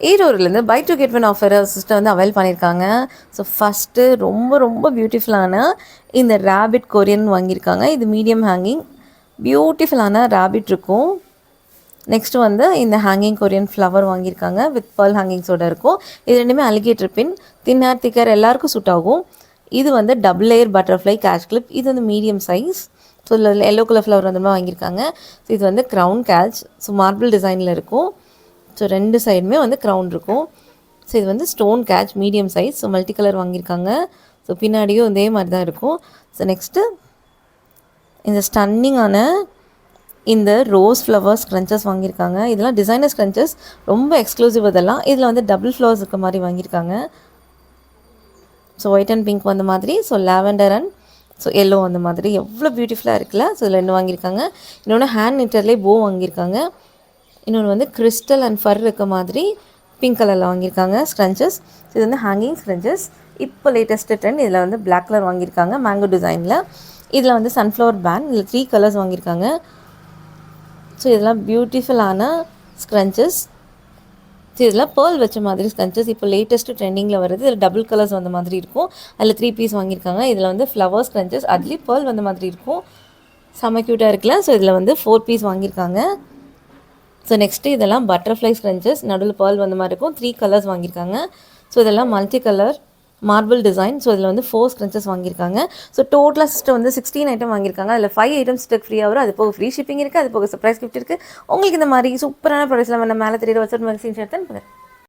ஈரோடுலேருந்து buy two get one offer system வந்து avail பண்ணியிருக்காங்க. So first ரொம்ப ரொம்ப பியூட்டிஃபுல்லான இந்த ரேபிட் கொரியன் வாங்கியிருக்காங்க. இது மீடியம் ஹேங்கிங், பியூட்டிஃபுல்லான ரேபிட் இருக்கும். நெக்ஸ்ட்டு வந்து இந்த ஹேங்கிங் கொரியன் ஃப்ளவர் வாங்கியிருக்காங்க வித் பேர்ல் ஹேங்கிங்ஸோடு இருக்கும். இது ரெண்டுமே அலிகேட்டர் பின், தின்னர் திக்கர் எல்லாருக்கும் சூட் ஆகும். இது வந்து double layer butterfly catch clip. இது வந்து மீடியம் சைஸ். ஸோ இதில் எல்லோ கலர் ஃப்ளவர் வந்து வாங்கியிருக்காங்க. ஸோ இது வந்து க்ரௌன் கேட்ச். ஸோ மார்பிள் டிசைனில் இருக்கும். ஸோ ரெண்டு சைடுமே வந்து க்ரௌன் இருக்கும். ஸோ இது வந்து stone catch medium size. So multi colour வாங்கியிருக்காங்க. ஸோ பின்னாடியும் இதே மாதிரி தான் இருக்கும். ஸோ நெக்ஸ்ட்டு இந்த ஸ்டன்னிங்கான இந்த ரோஸ் ஃப்ளவர்ஸ் ஸ்க்ரன்ச்சஸ் வாங்கியிருக்காங்க. இதெல்லாம் டிசைனர் ஸ்க்ரன்ச்சஸ், ரொம்ப எக்ஸ்க்ளூசிவ் இதெல்லாம். இதில் வந்து டபுள் ஃப்ளவர்ஸ் இருக்க மாதிரி வாங்கியிருக்காங்க. ஸோ ஒயிட் அண்ட் பிங்க் வந்த மாதிரி, so lavender and so yellow அந்த மாதிரி எவ்வளோ பியூட்டிஃபுல்லாக இருக்குல்ல. ஸோ இதில் ரெண்டு வாங்கியிருக்காங்க. இன்னொன்று ஹேண்ட் நிட்டர்லேயே போ வாங்கியிருக்காங்க. இன்னொன்று வந்து கிறிஸ்டல் அண்ட் ஃபர் இருக்க மாதிரி பிங்க் கலரில் வாங்கியிருக்காங்க ஸ்க்ரன்ச்சஸ். இது வந்து ஹேங்கிங் ஸ்க்ரன்ச்சஸ். இப்போ லேட்டஸ்ட்டு ட்ரெண்ட். இதில் வந்து பிளாக் கலர் வாங்கியிருக்காங்க மேங்கோ டிசைனில். இதில் வந்து சன்ஃப்ளவர் பேண்ட், இதில் 3 கலர்ஸ் வாங்கியிருக்காங்க. ஸோ இதெல்லாம் பியூட்டிஃபுல்லான ஸ்க்ரன்ச்சஸ். ஸோ இதெல்லாம் பேர்ல் வச்ச மாதிரி ஸ்க்ரன்ச்சஸ். இப்போ லேட்டஸ்ட்டு ட்ரெண்டிங்கில் வருது. இதில் டபுள் கலர்ஸ் வந்த மாதிரி இருக்கும். அதில் 3 பீஸ் வாங்கியிருக்காங்க. இதில் வந்து ஃப்ளவர் ஸ்க்ரன்ச்சஸ், அதுலேயும் பேர்ல் வந்த மாதிரி இருக்கும். செம்ம க்யூட்டாக இருக்குல்ல. ஸோ இதில் வந்து 4 பீஸ் வாங்கியிருக்காங்க. ஸோ நெக்ஸ்ட்டு இதெல்லாம் பட்டர்ஃப்ளை ஸ்க்ரன்ச்சஸ், நடுவில் பேர்ல் வந்த மாதிரி இருக்கும். 3 கலர்ஸ் வாங்கியிருக்காங்க. ஸோ இதெல்லாம் multi colour marble design. So இதில் வந்து 4 ஸ்க்ரன்ச்சஸ் வாங்கியிருக்காங்க. ஸோ டோட்டலாக சிஸ்டம் வந்து 16 ஐட்டம் வாங்கியிருக்காங்க. அதில் 5 ஐட்டம்ஸ் ஃப்ரீயாக வரும். அது போக ஃப்ரீ ஷிப்பிங் இருக்குது. அது போக சர்ப்ரைஸ் கிஃப்ட் இருக்குது. உங்களுக்கு இந்த மாதிரி சூப்பரான ப்ராடக்ட்ஸ் நம்ம மேலே தெரியற வச்சு ஸ்க்ரீன்ஷாட் தான்